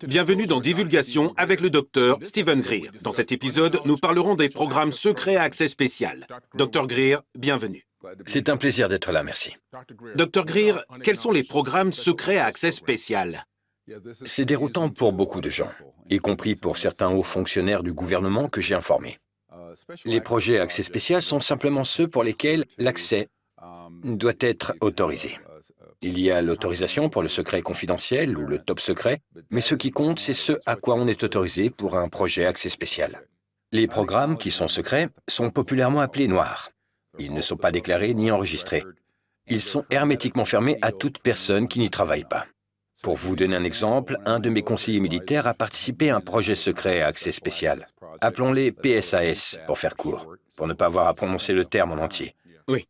Bienvenue dans Divulgation avec le docteur Stephen Greer. Dans cet épisode, nous parlerons des programmes secrets à accès spécial. Dr Greer, bienvenue. C'est un plaisir d'être là, merci. Dr Greer, quels sont les programmes secrets à accès spécial? C'est déroutant pour beaucoup de gens, y compris pour certains hauts fonctionnaires du gouvernement que j'ai informés. Les projets à accès spécial sont simplement ceux pour lesquels l'accès doit être autorisé. Il y a l'autorisation pour le secret confidentiel ou le top secret, mais ce qui compte, c'est ce à quoi on est autorisé pour un projet accès spécial. Les programmes qui sont secrets sont populairement appelés noirs. Ils ne sont pas déclarés ni enregistrés. Ils sont hermétiquement fermés à toute personne qui n'y travaille pas. Pour vous donner un exemple, un de mes conseillers militaires a participé à un projet secret à accès spécial. Appelons-les PSAS, pour faire court, pour ne pas avoir à prononcer le terme en entier. Oui.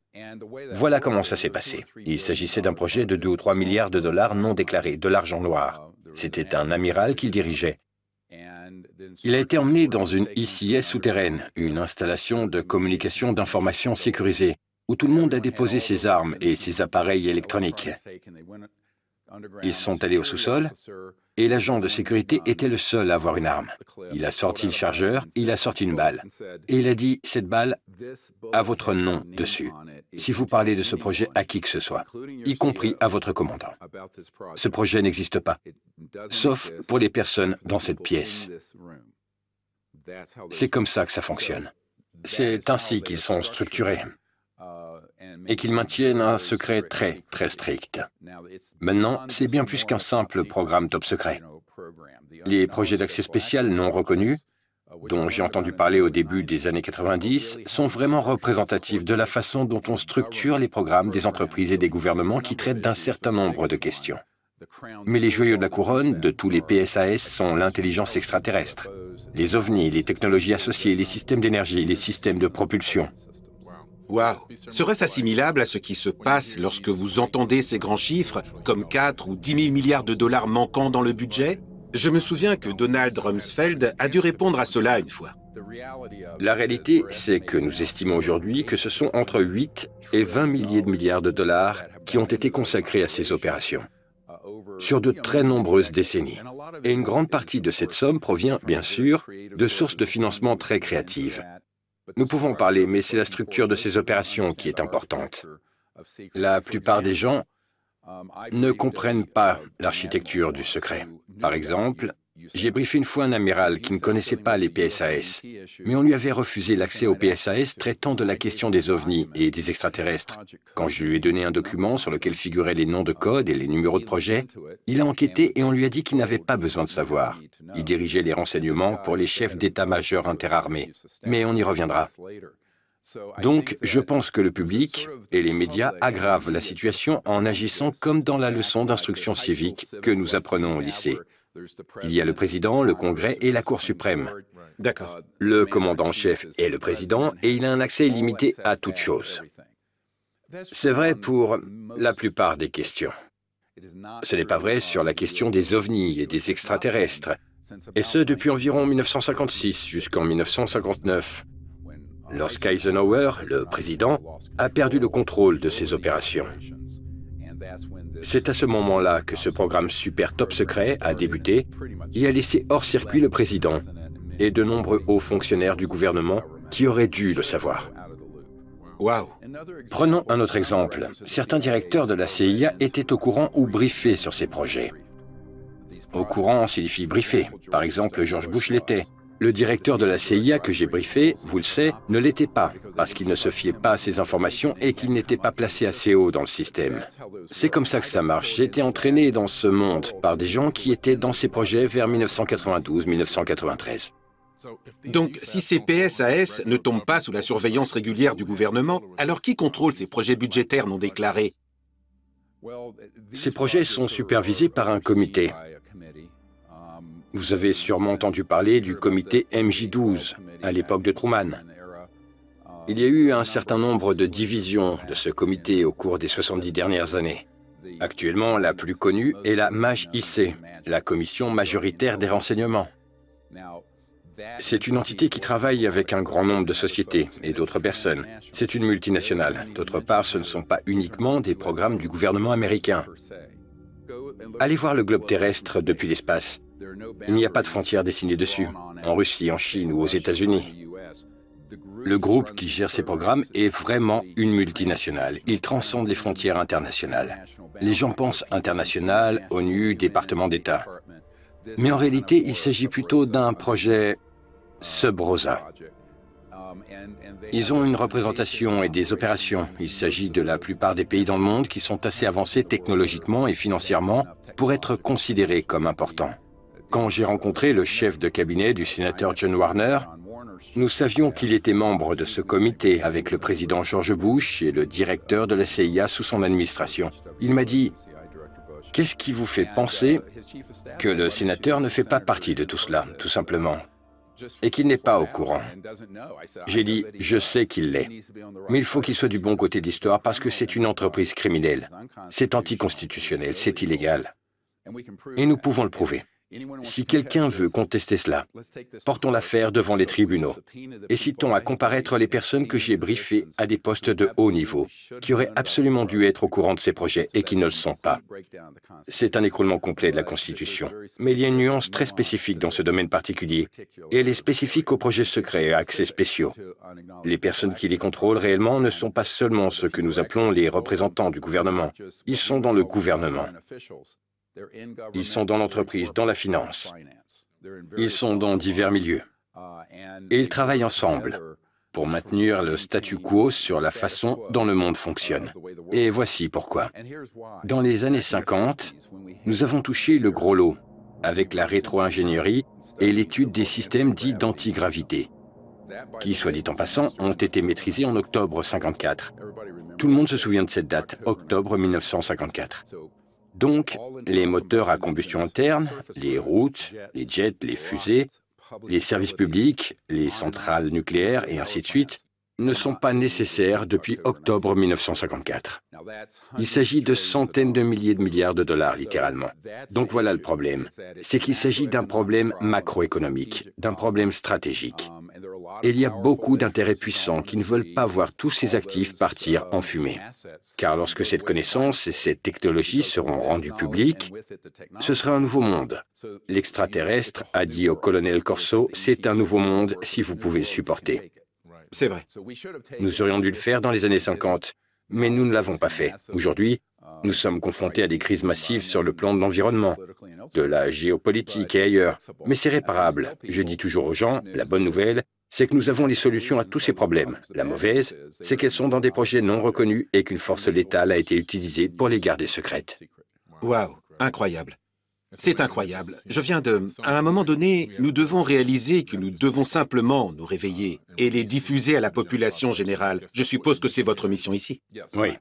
Voilà comment ça s'est passé. Il s'agissait d'un projet de 2 ou 3 milliards de dollars non déclarés, de l'argent noir. C'était un amiral qui le dirigeait. Il a été emmené dans une ICS souterraine, une installation de communication d'information sécurisée, où tout le monde a déposé ses armes et ses appareils électroniques. Ils sont allés au sous-sol, et l'agent de sécurité était le seul à avoir une arme. Il a sorti le chargeur, il a sorti une balle. Et il a dit, cette balle a votre nom dessus, si vous parlez de ce projet à qui que ce soit, y compris à votre commandant. Ce projet n'existe pas, sauf pour les personnes dans cette pièce. C'est comme ça que ça fonctionne. C'est ainsi qu'ils sont structurés et qu'ils maintiennent un secret très, très strict. Maintenant, c'est bien plus qu'un simple programme top secret. Les projets d'accès spécial non reconnus, dont j'ai entendu parler au début des années 90, sont vraiment représentatifs de la façon dont on structure les programmes des entreprises et des gouvernements qui traitent d'un certain nombre de questions. Mais les joyaux de la couronne de tous les PSAS sont l'intelligence extraterrestre, les ovnis, les technologies associées, les systèmes d'énergie, les systèmes de propulsion. Waouh! Serait-ce assimilable à ce qui se passe lorsque vous entendez ces grands chiffres, comme 4 ou 10 000 milliards de dollars manquants dans le budget? Je me souviens que Donald Rumsfeld a dû répondre à cela une fois. La réalité, c'est que nous estimons aujourd'hui que ce sont entre 8 et 20 milliers de milliards de dollars qui ont été consacrés à ces opérations, sur de très nombreuses décennies. Et une grande partie de cette somme provient, bien sûr, de sources de financement très créatives. Nous pouvons parler, mais c'est la structure de ces opérations qui est importante. La plupart des gens ne comprennent pas l'architecture du secret. Par exemple, j'ai briefé une fois un amiral qui ne connaissait pas les PSAS, mais on lui avait refusé l'accès aux PSAS traitant de la question des ovnis et des extraterrestres. Quand je lui ai donné un document sur lequel figuraient les noms de code et les numéros de projet, il a enquêté et on lui a dit qu'il n'avait pas besoin de savoir. Il dirigeait les renseignements pour les chefs d'état-major interarmés. Mais on y reviendra. Donc, je pense que le public et les médias aggravent la situation en agissant comme dans la leçon d'instruction civique que nous apprenons au lycée. Il y a le président, le Congrès et la Cour suprême. D'accord. Le commandant-chef est le président et il a un accès illimité à toute chose. C'est vrai pour la plupart des questions. Ce n'est pas vrai sur la question des ovnis et des extraterrestres, et ce depuis environ 1956 jusqu'en 1959, lorsqu'Eisenhower, le président, a perdu le contrôle de ces opérations. C'est à ce moment-là que ce programme super top secret a débuté et a laissé hors circuit le président et de nombreux hauts fonctionnaires du gouvernement qui auraient dû le savoir. Waouh! Prenons un autre exemple. Certains directeurs de la CIA étaient au courant ou briefés sur ces projets. Au courant signifie briefer. Par exemple, George Bush l'était. Le directeur de la CIA que j'ai briefé, vous le savez, ne l'était pas, parce qu'il ne se fiait pas à ces informations et qu'il n'était pas placé assez haut dans le système. C'est comme ça que ça marche. J'ai été entraîné dans ce monde par des gens qui étaient dans ces projets vers 1992-1993. Donc, si ces PSAS ne tombent pas sous la surveillance régulière du gouvernement, alors qui contrôle ces projets budgétaires non déclarés? Ces projets sont supervisés par un comité. Vous avez sûrement entendu parler du comité MJ12 à l'époque de Truman. Il y a eu un certain nombre de divisions de ce comité au cours des 70 dernières années. Actuellement, la plus connue est la MAJ-IC, la Commission majoritaire des renseignements. C'est une entité qui travaille avec un grand nombre de sociétés et d'autres personnes. C'est une multinationale. D'autre part, ce ne sont pas uniquement des programmes du gouvernement américain. Allez voir le globe terrestre depuis l'espace. Il n'y a pas de frontières dessinées dessus, en Russie, en Chine ou aux États-Unis. Le groupe qui gère ces programmes est vraiment une multinationale. Il transcende les frontières internationales. Les gens pensent international, ONU, département d'État. Mais en réalité, il s'agit plutôt d'un projet sub-rosa. Ils ont une représentation et des opérations. Il s'agit de la plupart des pays dans le monde qui sont assez avancés technologiquement et financièrement pour être considérés comme importants. Quand j'ai rencontré le chef de cabinet du sénateur John Warner, nous savions qu'il était membre de ce comité avec le président George Bush et le directeur de la CIA sous son administration. Il m'a dit « Qu'est-ce qui vous fait penser que le sénateur ne fait pas partie de tout cela, tout simplement, et qu'il n'est pas au courant ?» J'ai dit « Je sais qu'il l'est, mais il faut qu'il soit du bon côté de l'histoire parce que c'est une entreprise criminelle. C'est anticonstitutionnel, c'est illégal. Et nous pouvons le prouver. Si quelqu'un veut contester cela, portons l'affaire devant les tribunaux et citons à comparaître les personnes que j'ai briefées à des postes de haut niveau, qui auraient absolument dû être au courant de ces projets et qui ne le sont pas. C'est un écroulement complet de la Constitution. Mais il y a une nuance très spécifique dans ce domaine particulier, et elle est spécifique aux projets secrets et accès spéciaux. Les personnes qui les contrôlent réellement ne sont pas seulement ceux que nous appelons les représentants du gouvernement. Ils sont dans le gouvernement. Ils sont dans l'entreprise, dans la finance. Ils sont dans divers milieux. Et ils travaillent ensemble pour maintenir le statu quo sur la façon dont le monde fonctionne. Et voici pourquoi. Dans les années 50, nous avons touché le gros lot avec la rétro-ingénierie et l'étude des systèmes dits d'antigravité, qui, soit dit en passant, ont été maîtrisés en octobre 1954. Tout le monde se souvient de cette date, octobre 1954. Donc, les moteurs à combustion interne, les routes, les jets, les fusées, les services publics, les centrales nucléaires et ainsi de suite, ne sont pas nécessaires depuis octobre 1954. Il s'agit de centaines de milliers de milliards de dollars, littéralement. Donc voilà le problème. C'est qu'il s'agit d'un problème macroéconomique, d'un problème stratégique. Et il y a beaucoup d'intérêts puissants qui ne veulent pas voir tous ces actifs partir en fumée. Car lorsque cette connaissance et cette technologie seront rendues publiques, ce sera un nouveau monde. L'extraterrestre a dit au colonel Corso, c'est un nouveau monde si vous pouvez le supporter. C'est vrai. Nous aurions dû le faire dans les années 50, mais nous ne l'avons pas fait. Aujourd'hui, nous sommes confrontés à des crises massives sur le plan de l'environnement, de la géopolitique et ailleurs. Mais c'est réparable. Je dis toujours aux gens, la bonne nouvelle, c'est que nous avons les solutions à tous ces problèmes. La mauvaise, c'est qu'elles sont dans des projets non reconnus et qu'une force létale a été utilisée pour les garder secrètes. Waouh, incroyable. C'est incroyable. À un moment donné, nous devons réaliser que nous devons simplement nous réveiller et les diffuser à la population générale. Je suppose que c'est votre mission ici. Oui.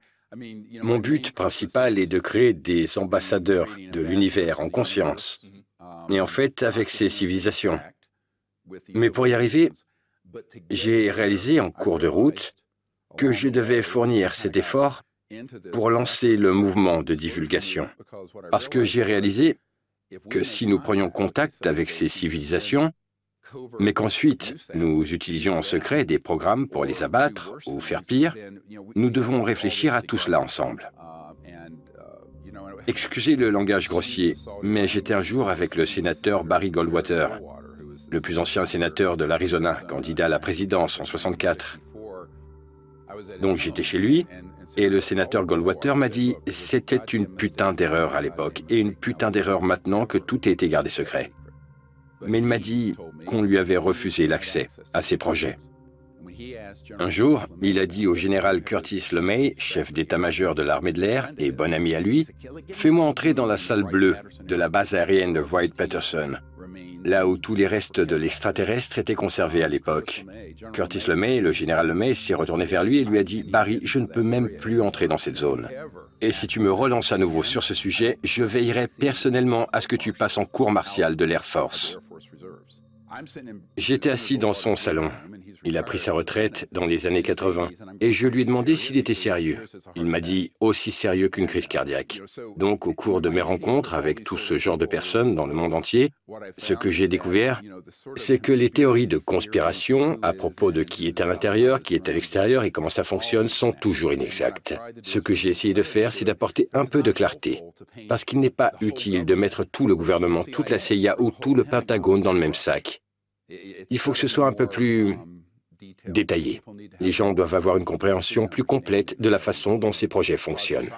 Mon but principal est de créer des ambassadeurs de l'univers en conscience, et en fait avec ces civilisations. Mais pour y arriver, j'ai réalisé en cours de route que je devais fournir cet effort pour lancer le mouvement de divulgation. Parce que j'ai réalisé que si nous prenions contact avec ces civilisations, mais qu'ensuite nous utilisions en secret des programmes pour les abattre ou faire pire, nous devons réfléchir à tout cela ensemble. Excusez le langage grossier, mais j'étais un jour avec le sénateur Barry Goldwater, le plus ancien sénateur de l'Arizona, candidat à la présidence en 1964. Donc j'étais chez lui, et le sénateur Goldwater m'a dit « C'était une putain d'erreur à l'époque, et une putain d'erreur maintenant que tout a été gardé secret. » Mais il m'a dit qu'on lui avait refusé l'accès à ses projets. Un jour, il a dit au général Curtis LeMay, chef d'état-major de l'armée de l'air et bon ami à lui, « Fais-moi entrer dans la salle bleue de la base aérienne de Wright-Patterson, là où tous les restes de l'extraterrestre étaient conservés à l'époque. » Curtis LeMay, le général LeMay, s'est retourné vers lui et lui a dit « Barry, je ne peux même plus entrer dans cette zone. Et si tu me relances à nouveau sur ce sujet, je veillerai personnellement à ce que tu passes en cour martiale de l'Air Force. » J'étais assis dans son salon Il a pris sa retraite dans les années 80 et je lui ai demandé s'il était sérieux. Il m'a dit aussi sérieux qu'une crise cardiaque. Donc, au cours de mes rencontres avec tout ce genre de personnes dans le monde entier, ce que j'ai découvert, c'est que les théories de conspiration à propos de qui est à l'intérieur, qui est à l'extérieur et comment ça fonctionne sont toujours inexactes. Ce que j'ai essayé de faire, c'est d'apporter un peu de clarté, parce qu'il n'est pas utile de mettre tout le gouvernement, toute la CIA ou tout le Pentagone dans le même sac. Il faut que ce soit un peu plus détaillé. Les gens doivent avoir une compréhension plus complète de la façon dont ces projets fonctionnent.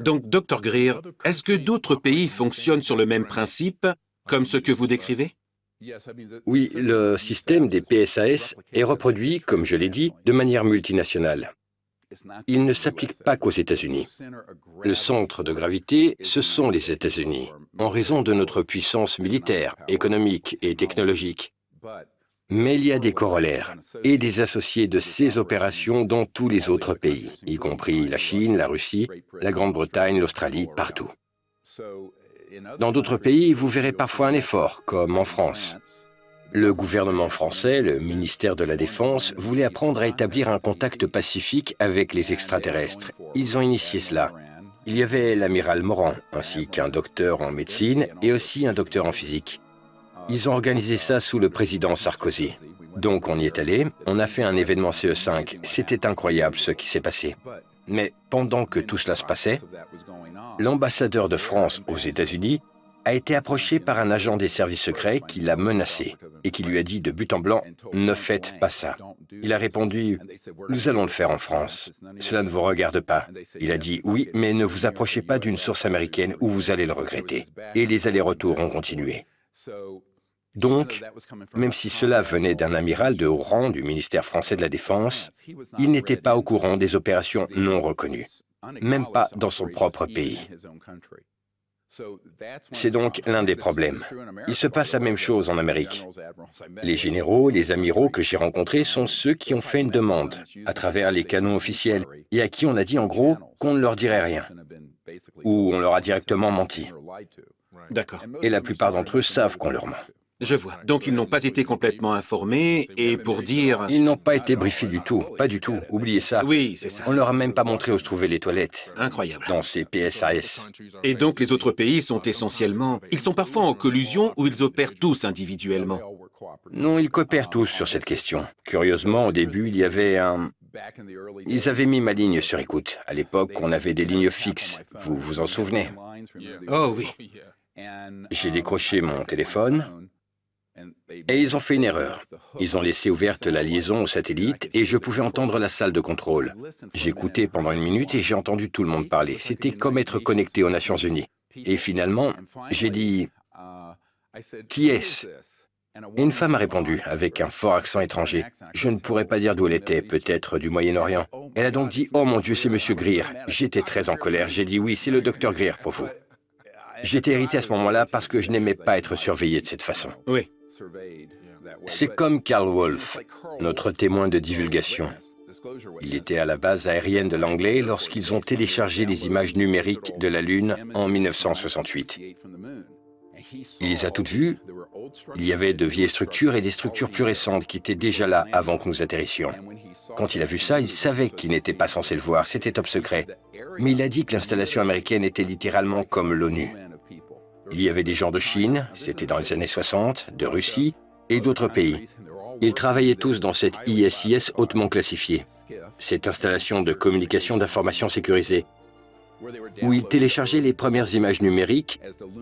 Donc, Dr Greer, est-ce que d'autres pays fonctionnent sur le même principe, comme ce que vous décrivez? Oui, le système des PSAS est reproduit, comme je l'ai dit, de manière multinationale. Il ne s'applique pas qu'aux États-Unis. Le centre de gravité, ce sont les États-Unis, en raison de notre puissance militaire, économique et technologique. Mais il y a des corollaires et des associés de ces opérations dans tous les autres pays, y compris la Chine, la Russie, la Grande-Bretagne, l'Australie, partout. Dans d'autres pays, vous verrez parfois un effort, comme en France. Le gouvernement français, le ministère de la Défense, voulait apprendre à établir un contact pacifique avec les extraterrestres. Ils ont initié cela. Il y avait l'amiral Morand, ainsi qu'un docteur en médecine et aussi un docteur en physique. Ils ont organisé ça sous le président Sarkozy. Donc on y est allé, on a fait un événement CE5. C'était incroyable ce qui s'est passé. Mais pendant que tout cela se passait, l'ambassadeur de France aux États-Unis a été approché par un agent des services secrets qui l'a menacé et qui lui a dit de but en blanc « Ne faites pas ça ». Il a répondu « Nous allons le faire en France. Cela ne vous regarde pas ». Il a dit « Oui, mais ne vous approchez pas d'une source américaine ou vous allez le regretter ». Et les allers-retours ont continué. Donc, même si cela venait d'un amiral de haut rang du ministère français de la Défense, il n'était pas au courant des opérations non reconnues, même pas dans son propre pays. C'est donc l'un des problèmes. Il se passe la même chose en Amérique. Les généraux et les amiraux que j'ai rencontrés sont ceux qui ont fait une demande à travers les canaux officiels et à qui on a dit en gros qu'on ne leur dirait rien, ou on leur a directement menti. D'accord. Et la plupart d'entre eux savent qu'on leur ment. Je vois. Donc, ils n'ont pas été complètement informés, et pour dire... Ils n'ont pas été briefés du tout, pas du tout, oubliez ça. Oui, c'est ça. On leur a même pas montré où se trouvaient les toilettes. Incroyable. Dans ces PSAS. Et donc, les autres pays sont essentiellement... Ils sont parfois en collusion ou ils opèrent tous individuellement? Non, ils coopèrent tous sur cette question. Curieusement, au début, il y avait un... Ils avaient mis ma ligne sur écoute. À l'époque, on avait des lignes fixes. Vous vous en souvenez? Oh oui. J'ai décroché mon téléphone et ils ont fait une erreur. Ils ont laissé ouverte la liaison au satellite et je pouvais entendre la salle de contrôle. J'écoutais pendant 1 minute et j'ai entendu tout le monde parler. C'était comme être connecté aux Nations Unies. Et finalement, j'ai dit « Qui est-ce » Et une femme a répondu, avec un fort accent étranger. Je ne pourrais pas dire d'où elle était, peut-être du Moyen-Orient. Elle a donc dit « Oh mon Dieu, c'est Monsieur Greer ». J'étais très en colère. J'ai dit « Oui, c'est le docteur Greer pour vous ». J'étais irrité à ce moment-là parce que je n'aimais pas être surveillé de cette façon. Oui. C'est comme Carl Wolf, notre témoin de divulgation. Il était à la base aérienne de Langley lorsqu'ils ont téléchargé les images numériques de la Lune en 1968. Il les a toutes vues. Il y avait de vieilles structures et des structures plus récentes qui étaient déjà là avant que nous atterrissions. Quand il a vu ça, il savait qu'il n'était pas censé le voir, c'était top secret. Mais il a dit que l'installation américaine était littéralement comme l'ONU. Il y avait des gens de Chine, c'était dans les années 60, de Russie et d'autres pays. Ils travaillaient tous dans cette ISIS hautement classifiée, cette installation de communication d'informations sécurisée, où ils téléchargeaient les premières images numériques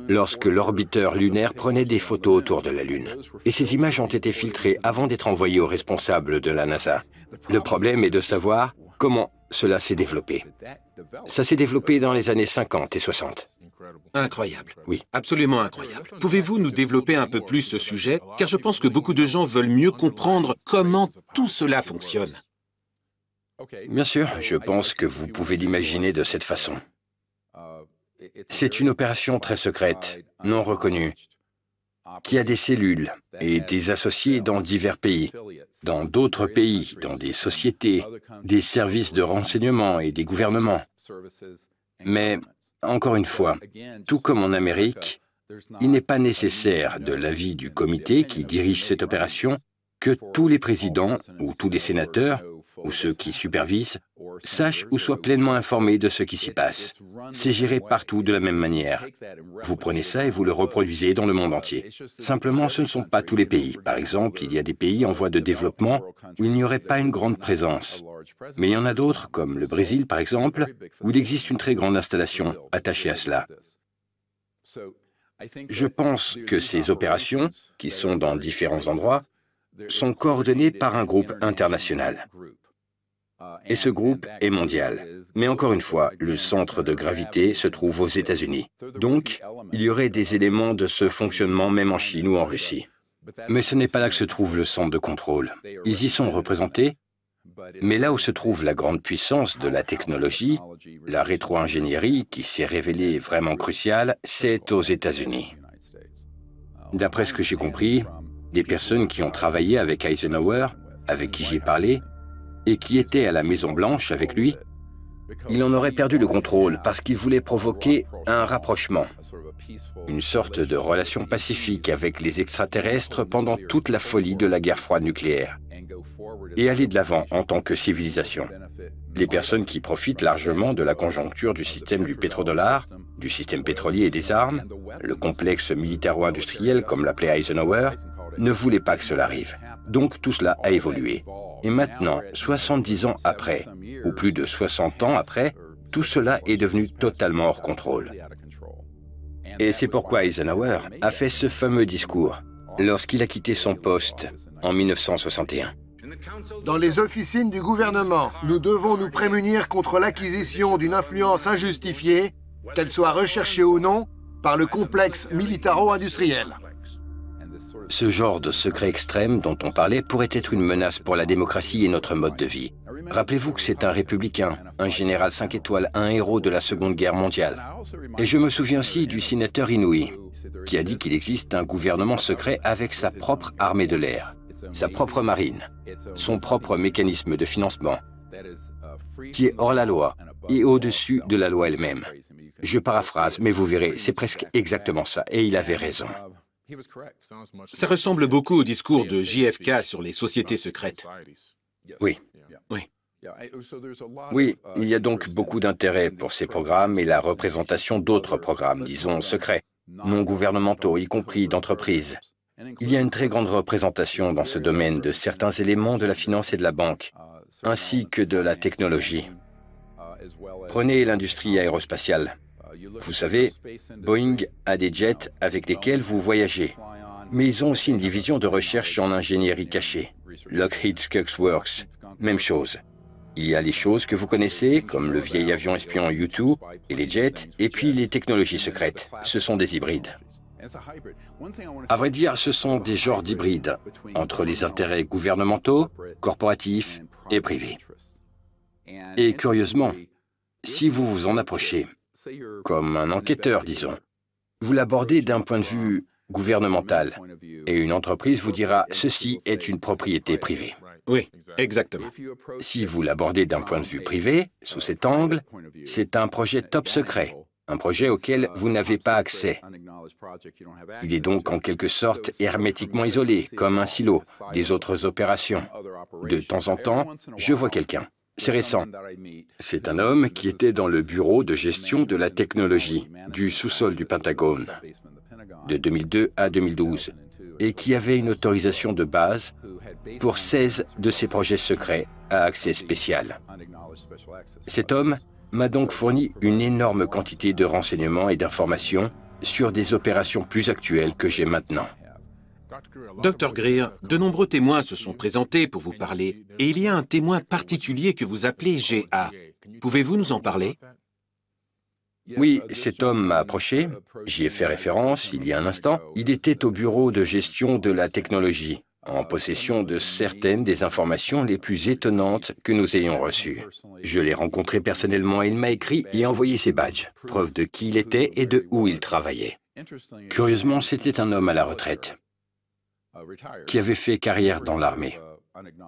lorsque l'orbiteur lunaire prenait des photos autour de la Lune. Et ces images ont été filtrées avant d'être envoyées aux responsables de la NASA. Le problème est de savoir comment cela s'est développé. Ça s'est développé dans les années 50 et 60. Incroyable. Oui. Absolument incroyable. Pouvez-vous nous développer un peu plus ce sujet? Car je pense que beaucoup de gens veulent mieux comprendre comment tout cela fonctionne. Bien sûr, je pense que vous pouvez l'imaginer de cette façon. C'est une opération très secrète, non reconnue, qui a des cellules et des associés dans divers pays, dans d'autres pays, dans des sociétés, des services de renseignement et des gouvernements. Mais, encore une fois, tout comme en Amérique, il n'est pas nécessaire de l'avis du comité qui dirige cette opération que tous les présidents ou tous les sénateurs ou ceux qui supervisent sachent ou soient pleinement informés de ce qui s'y passe. C'est géré partout de la même manière. Vous prenez ça et vous le reproduisez dans le monde entier. Simplement, ce ne sont pas tous les pays. Par exemple, il y a des pays en voie de développement où il n'y aurait pas une grande présence. Mais il y en a d'autres, comme le Brésil par exemple, où il existe une très grande installation attachée à cela. Je pense que ces opérations, qui sont dans différents endroits, sont coordonnées par un groupe international. Et ce groupe est mondial. Mais encore une fois, le centre de gravité se trouve aux États-Unis. Donc, il y aurait des éléments de ce fonctionnement même en Chine ou en Russie. Mais ce n'est pas là que se trouve le centre de contrôle. Ils y sont représentés, mais là où se trouve la grande puissance de la technologie, la rétro-ingénierie qui s'est révélée vraiment cruciale, c'est aux États-Unis. D'après ce que j'ai compris, des personnes qui ont travaillé avec Eisenhower, avec qui j'ai parlé, et qui étaient à la Maison-Blanche avec lui, il en aurait perdu le contrôle parce qu'il voulait provoquer un rapprochement, une sorte de relation pacifique avec les extraterrestres pendant toute la folie de la guerre froide nucléaire, et aller de l'avant en tant que civilisation. Les personnes qui profitent largement de la conjoncture du système du pétrodollar, du système pétrolier et des armes, le complexe militaro-industriel comme l'appelait Eisenhower, ne voulaient pas que cela arrive. Donc tout cela a évolué. Et maintenant, 70 ans après, ou plus de 60 ans après, tout cela est devenu totalement hors contrôle. Et c'est pourquoi Eisenhower a fait ce fameux discours lorsqu'il a quitté son poste en 1961. Dans les officines du gouvernement, nous devons nous prémunir contre l'acquisition d'une influence injustifiée, qu'elle soit recherchée ou non, par le complexe militaro-industriel. Ce genre de secret extrême dont on parlait pourrait être une menace pour la démocratie et notre mode de vie. Rappelez-vous que c'est un républicain, un général 5 étoiles, un héros de la Seconde Guerre mondiale. Et je me souviens aussi du sénateur Inouye, qui a dit qu'il existe un gouvernement secret avec sa propre armée de l'air, sa propre marine, son propre mécanisme de financement, qui est hors la loi et au-dessus de la loi elle-même. Je paraphrase, mais vous verrez, c'est presque exactement ça, et il avait raison. Ça ressemble beaucoup au discours de JFK sur les sociétés secrètes. Oui. Oui. Oui, il y a donc beaucoup d'intérêt pour ces programmes et la représentation d'autres programmes, disons secrets, non gouvernementaux, y compris d'entreprises. Il y a une très grande représentation dans ce domaine de certains éléments de la finance et de la banque, ainsi que de la technologie. Prenez l'industrie aérospatiale. Vous savez, Boeing a des jets avec lesquels vous voyagez, mais ils ont aussi une division de recherche en ingénierie cachée, Lockheed Skunk Works, même chose. Il y a les choses que vous connaissez, comme le vieil avion espion U-2 et les jets, et puis les technologies secrètes. Ce sont des hybrides. À vrai dire, ce sont des genres d'hybrides entre les intérêts gouvernementaux, corporatifs et privés. Et curieusement, si vous vous en approchez, comme un enquêteur, disons, vous l'abordez d'un point de vue gouvernemental, et une entreprise vous dira « ceci est une propriété privée ». Oui, exactement. Si vous l'abordez d'un point de vue privé, sous cet angle, c'est un projet top secret, un projet auquel vous n'avez pas accès. Il est donc en quelque sorte hermétiquement isolé, comme un silo, des autres opérations. De temps en temps, je vois quelqu'un. C'est récent. C'est un homme qui était dans le bureau de gestion de la technologie du sous-sol du Pentagone, de 2002 à 2012, et qui avait une autorisation de base pour 16 de ses projets secrets à accès spécial. Cet homme m'a donc fourni une énorme quantité de renseignements et d'informations sur des opérations plus actuelles que j'ai maintenant. Dr Greer, de nombreux témoins se sont présentés pour vous parler, et il y a un témoin particulier que vous appelez GA. Pouvez-vous nous en parler? Oui, cet homme m'a approché, j'y ai fait référence il y a un instant. Il était au bureau de gestion de la technologie, en possession de certaines des informations les plus étonnantes que nous ayons reçues. Je l'ai rencontré personnellement et il m'a écrit et envoyé ses badges, preuve de qui il était et de où il travaillait. Curieusement, c'était un homme à la retraite, qui avait fait carrière dans l'armée.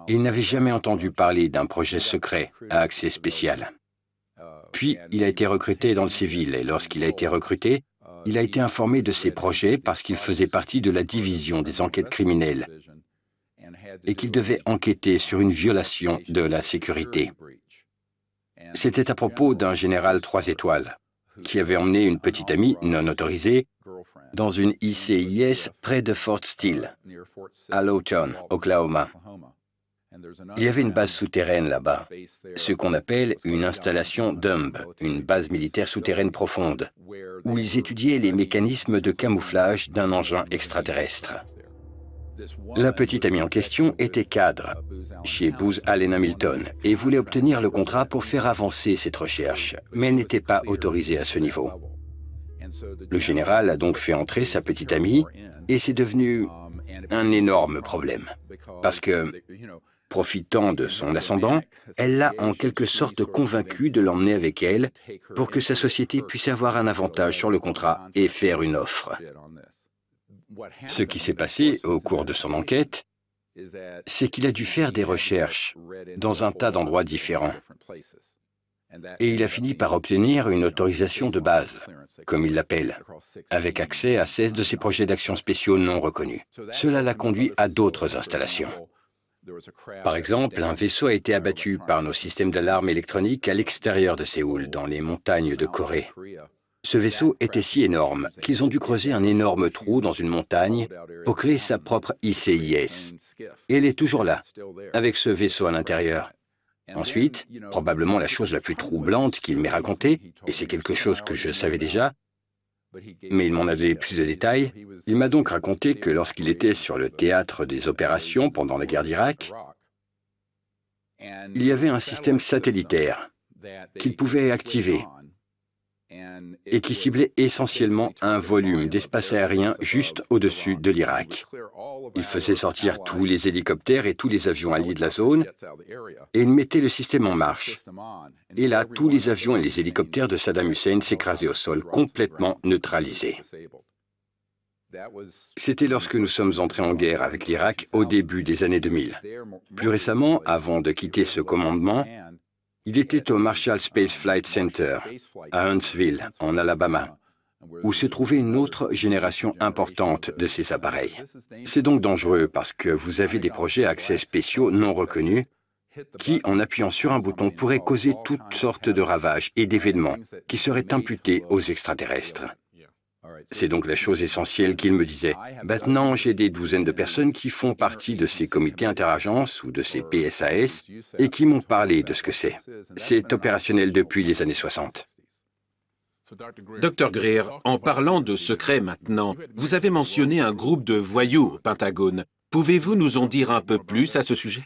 Il n'avait jamais entendu parler d'un projet secret à accès spécial. Puis, il a été recruté dans le civil, et lorsqu'il a été recruté, il a été informé de ces projets parce qu'il faisait partie de la division des enquêtes criminelles. et qu'il devait enquêter sur une violation de la sécurité. C'était à propos d'un général 3 étoiles qui avait emmené une petite amie non autorisée dans une ICIS près de Fort Steele, à Lawton, Oklahoma. Il y avait une base souterraine là-bas, ce qu'on appelle une installation DUMB, une base militaire souterraine profonde, où ils étudiaient les mécanismes de camouflage d'un engin extraterrestre. La petite amie en question était cadre chez Booz Allen Hamilton et voulait obtenir le contrat pour faire avancer cette recherche, mais n'était pas autorisée à ce niveau. Le général a donc fait entrer sa petite amie et c'est devenu un énorme problème, parce que, profitant de son ascendant, elle l'a en quelque sorte convaincu de l'emmener avec elle pour que sa société puisse avoir un avantage sur le contrat et faire une offre. Ce qui s'est passé au cours de son enquête, c'est qu'il a dû faire des recherches dans un tas d'endroits différents. Et il a fini par obtenir une autorisation de base, comme il l'appelle, avec accès à 16 de ses projets d'action spéciaux non reconnus. Cela l'a conduit à d'autres installations. Par exemple, un vaisseau a été abattu par nos systèmes d'alarme électronique à l'extérieur de Séoul, dans les montagnes de Corée. Ce vaisseau était si énorme qu'ils ont dû creuser un énorme trou dans une montagne pour créer sa propre ICIS. Et elle est toujours là, avec ce vaisseau à l'intérieur. Ensuite, probablement la chose la plus troublante qu'il m'ait racontée, et c'est quelque chose que je savais déjà, mais il m'en a donné plus de détails, il m'a donc raconté que lorsqu'il était sur le théâtre des opérations pendant la guerre d'Irak, il y avait un système satellitaire qu'il pouvait activer et qui ciblait essentiellement un volume d'espace aérien juste au-dessus de l'Irak. Il faisait sortir tous les hélicoptères et tous les avions alliés de la zone et il mettait le système en marche. Et là, tous les avions et les hélicoptères de Saddam Hussein s'écrasaient au sol, complètement neutralisés. C'était lorsque nous sommes entrés en guerre avec l'Irak au début des années 2000. Plus récemment, avant de quitter ce commandement, il était au Marshall Space Flight Center, à Huntsville, en Alabama, où se trouvait une autre génération importante de ces appareils. C'est donc dangereux parce que vous avez des projets à accès spéciaux non reconnus qui, en appuyant sur un bouton, pourraient causer toutes sortes de ravages et d'événements qui seraient imputés aux extraterrestres. C'est donc la chose essentielle qu'il me disait. Maintenant, j'ai des douzaines de personnes qui font partie de ces comités interagences ou de ces PSAS et qui m'ont parlé de ce que c'est. C'est opérationnel depuis les années 60. Dr Greer, en parlant de secret maintenant, vous avez mentionné un groupe de voyous au Pentagone. Pouvez-vous nous en dire un peu plus à ce sujet?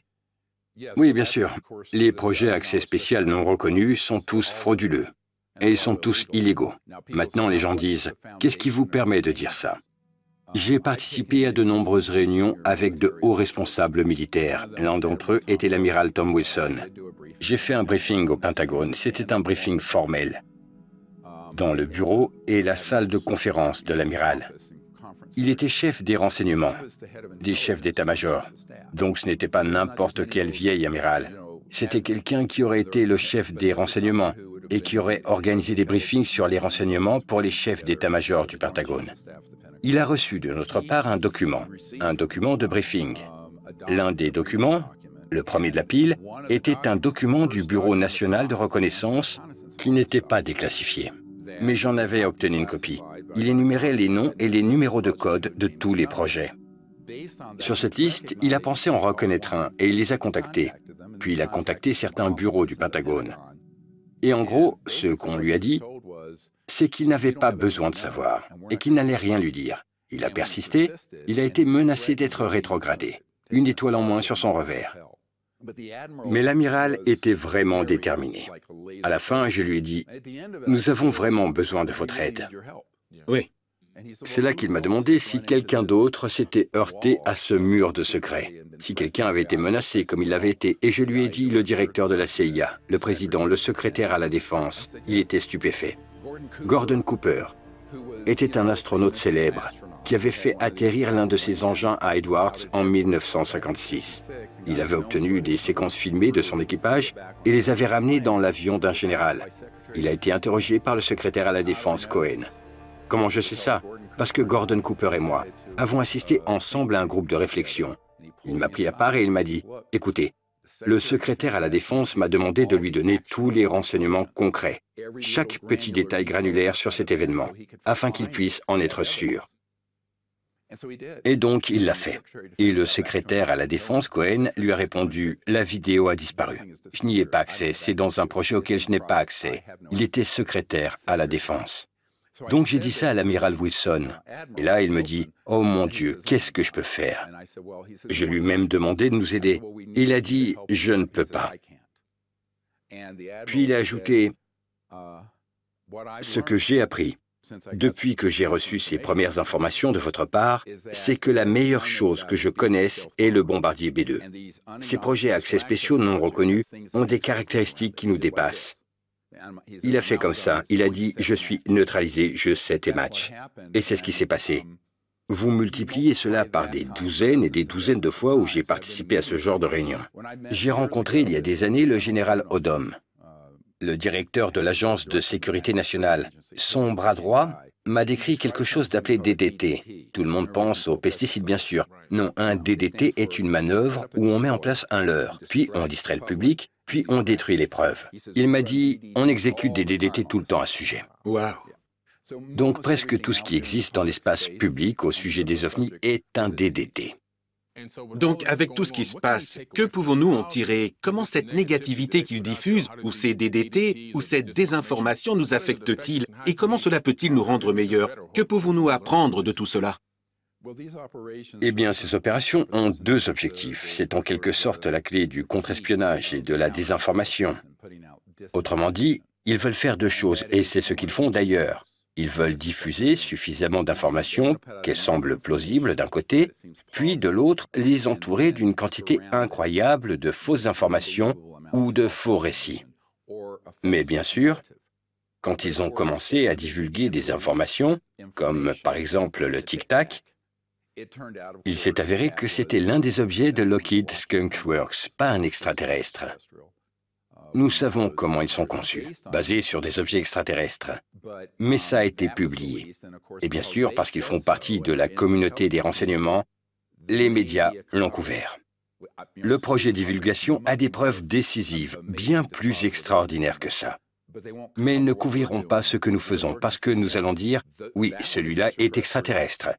Oui, bien sûr. Les projets à accès spécial non reconnus sont tous frauduleux. Et ils sont tous illégaux. Maintenant, les gens disent « Qu'est-ce qui vous permet de dire ça ?» J'ai participé à de nombreuses réunions avec de hauts responsables militaires. L'un d'entre eux était l'amiral Tom Wilson. J'ai fait un briefing au Pentagone. C'était un briefing formel, dans le bureau et la salle de conférence de l'amiral. Il était chef des renseignements, des chefs d'état-major. Donc ce n'était pas n'importe quel vieil amiral. C'était quelqu'un qui aurait été le chef des renseignements et qui aurait organisé des briefings sur les renseignements pour les chefs d'état-major du Pentagone. Il a reçu de notre part un document de briefing. L'un des documents, le premier de la pile, était un document du Bureau national de reconnaissance qui n'était pas déclassifié. Mais j'en avais obtenu une copie. Il énumérait les noms et les numéros de code de tous les projets. Sur cette liste, il a pensé en reconnaître un et il les a contactés. Puis il a contacté certains bureaux du Pentagone. Et en gros, ce qu'on lui a dit, c'est qu'il n'avait pas besoin de savoir et qu'il n'allait rien lui dire. Il a persisté, il a été menacé d'être rétrogradé, une étoile en moins sur son revers. Mais l'amiral était vraiment déterminé. À la fin, je lui ai dit, « Nous avons vraiment besoin de votre aide. » Oui. C'est là qu'il m'a demandé si quelqu'un d'autre s'était heurté à ce mur de secret, si quelqu'un avait été menacé comme il l'avait été, et je lui ai dit le directeur de la CIA, le président, le secrétaire à la Défense. Il était stupéfait. Gordon Cooper était un astronaute célèbre qui avait fait atterrir l'un de ses engins à Edwards en 1956. Il avait obtenu des séquences filmées de son équipage et les avait ramenées dans l'avion d'un général. Il a été interrogé par le secrétaire à la Défense, Cohen. Comment je sais ça? Parce que Gordon Cooper et moi avons assisté ensemble à un groupe de réflexion. Il m'a pris à part et il m'a dit, « Écoutez, le secrétaire à la Défense m'a demandé de lui donner tous les renseignements concrets, chaque petit détail granulaire sur cet événement, afin qu'il puisse en être sûr. » Et donc, il l'a fait. Et le secrétaire à la Défense, Cohen, lui a répondu « La vidéo a disparu. Je n'y ai pas accès, c'est dans un projet auquel je n'ai pas accès. » Il était secrétaire à la Défense. Donc j'ai dit ça à l'amiral Wilson. Et là, il me dit « Oh mon Dieu, qu'est-ce que je peux faire ?» Je lui ai même demandé de nous aider. Et il a dit « Je ne peux pas. » Puis il a ajouté « Ce que j'ai appris depuis que j'ai reçu ces premières informations de votre part, c'est que la meilleure chose que je connaisse est le bombardier B-2. Ces projets à accès spéciaux non reconnus ont des caractéristiques qui nous dépassent. » Il a fait comme ça. Il a dit « Je suis neutralisé, je sais tes matchs. » Et c'est ce qui s'est passé. Vous multipliez cela par des douzaines et des douzaines de fois où j'ai participé à ce genre de réunion. J'ai rencontré il y a des années le général Odom, le directeur de l'Agence de sécurité nationale. Son bras droit m'a décrit quelque chose d'appelé DDT. Tout le monde pense aux pesticides, bien sûr. Non, un DDT est une manœuvre où on met en place un leurre, puis on distrait le public, puis on détruit les preuves. Il m'a dit, on exécute des DDT tout le temps à ce sujet. Waouh! Donc presque tout ce qui existe dans l'espace public au sujet des ovnis est un DDT. Donc, avec tout ce qui se passe, que pouvons-nous en tirer? Comment cette négativité qu'ils diffusent, ou ces DDT, ou cette désinformation nous affecte-t-il? Et comment cela peut-il nous rendre meilleurs? Que pouvons-nous apprendre de tout cela? Eh bien, ces opérations ont deux objectifs. C'est en quelque sorte la clé du contre-espionnage et de la désinformation. Autrement dit, ils veulent faire deux choses, et c'est ce qu'ils font d'ailleurs. Ils veulent diffuser suffisamment d'informations qu'elles semblent plausibles d'un côté, puis de l'autre, les entourer d'une quantité incroyable de fausses informations ou de faux récits. Mais bien sûr, quand ils ont commencé à divulguer des informations, comme par exemple le Tic-Tac, il s'est avéré que c'était l'un des objets de Lockheed Skunk Works, pas un extraterrestre. Nous savons comment ils sont conçus, basés sur des objets extraterrestres. Mais ça a été publié. Et bien sûr, parce qu'ils font partie de la communauté des renseignements, les médias l'ont couvert. Le projet de divulgation a des preuves décisives, bien plus extraordinaires que ça. Mais ils ne couvriront pas ce que nous faisons, parce que nous allons dire « Oui, celui-là est extraterrestre.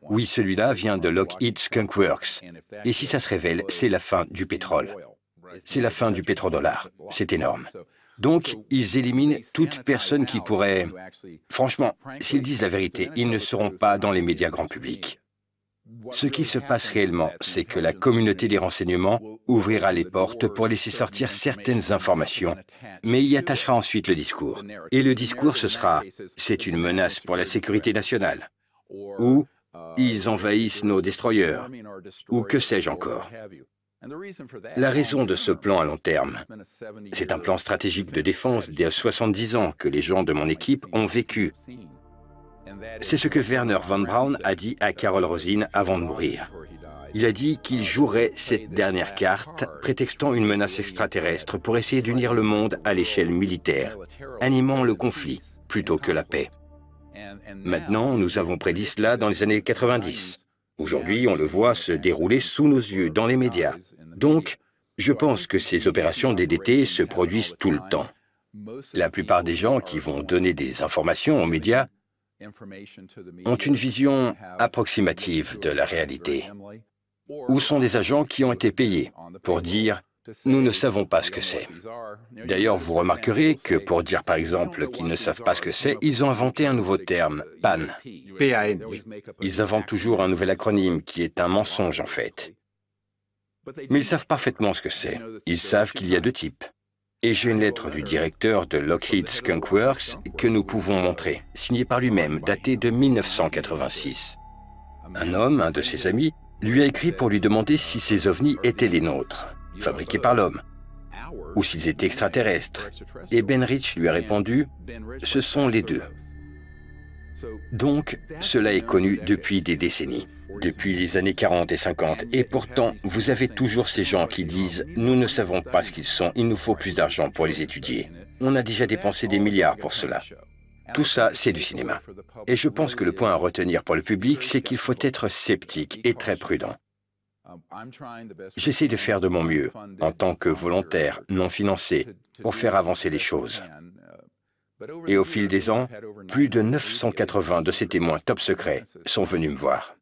Oui, celui-là vient de Lockheed Skunk Works. » Et si ça se révèle, c'est la fin du pétrole. C'est la fin du pétrodollar. C'est énorme. Donc, ils éliminent toute personne qui pourrait... Franchement, s'ils disent la vérité, ils ne seront pas dans les médias grand public. Ce qui se passe réellement, c'est que la communauté des renseignements ouvrira les portes pour laisser sortir certaines informations, mais y attachera ensuite le discours. Et le discours, ce sera « c'est une menace pour la sécurité nationale » ou « ils envahissent nos destroyers » ou que sais-je encore. La raison de ce plan à long terme, c'est un plan stratégique de défense d'il y a 70 ans que les gens de mon équipe ont vécu. C'est ce que Werner von Braun a dit à Carol Rosin avant de mourir. Il a dit qu'il jouerait cette dernière carte, prétextant une menace extraterrestre pour essayer d'unir le monde à l'échelle militaire, animant le conflit plutôt que la paix. Maintenant, nous avons prédit cela dans les années 90. Aujourd'hui, on le voit se dérouler sous nos yeux, dans les médias. Donc, je pense que ces opérations DDT se produisent tout le temps. La plupart des gens qui vont donner des informations aux médias ont une vision approximative de la réalité, ou sont des agents qui ont été payés pour dire « nous ne savons pas ce que c'est ». D'ailleurs, vous remarquerez que pour dire par exemple qu'ils ne savent pas ce que c'est, ils ont inventé un nouveau terme, PAN. P-A-N, oui. Ils inventent toujours un nouvel acronyme qui est un mensonge en fait. Mais ils savent parfaitement ce que c'est. Ils savent qu'il y a deux types. Et j'ai une lettre du directeur de Lockheed Skunk Works que nous pouvons montrer, signée par lui-même, datée de 1986. Un homme, un de ses amis, lui a écrit pour lui demander si ces ovnis étaient les nôtres, fabriqués par l'homme, ou s'ils étaient extraterrestres. Et Ben Rich lui a répondu « ce sont les deux ». Donc, cela est connu depuis des décennies, depuis les années 40 et 50. Et pourtant, vous avez toujours ces gens qui disent « nous ne savons pas ce qu'ils sont, il nous faut plus d'argent pour les étudier. On a déjà dépensé des milliards pour cela. » Tout ça, c'est du cinéma. Et je pense que le point à retenir pour le public, c'est qu'il faut être sceptique et très prudent. J'essaie de faire de mon mieux, en tant que volontaire non financé, pour faire avancer les choses. Et au fil des ans, plus de 980 de ces témoins top secrets sont venus me voir.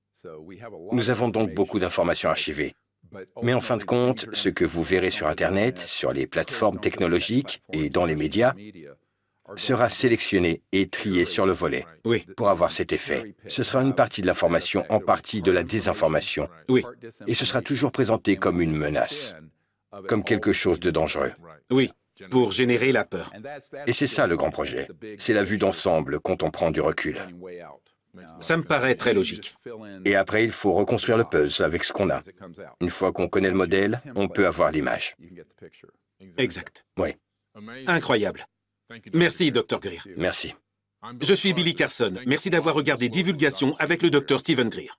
Nous avons donc beaucoup d'informations archivées. Mais en fin de compte, ce que vous verrez sur Internet, sur les plateformes technologiques et dans les médias, sera sélectionné et trié sur le volet. Oui, Pour avoir cet effet, ce sera une partie de l'information, en partie de la désinformation. oui, Et ce sera toujours présenté comme une menace, comme quelque chose de dangereux. oui, pour générer la peur. Et c'est ça le grand projet. C'est la vue d'ensemble quand on prend du recul. Ça me paraît très logique. Et après, il faut reconstruire le puzzle avec ce qu'on a. Une fois qu'on connaît le modèle, on peut avoir l'image. Exact. Oui, Incroyable. Merci, Dr. Greer. merci. Je suis Billy Carson. Merci d'avoir regardé Divulgation avec le Dr. Stephen Greer.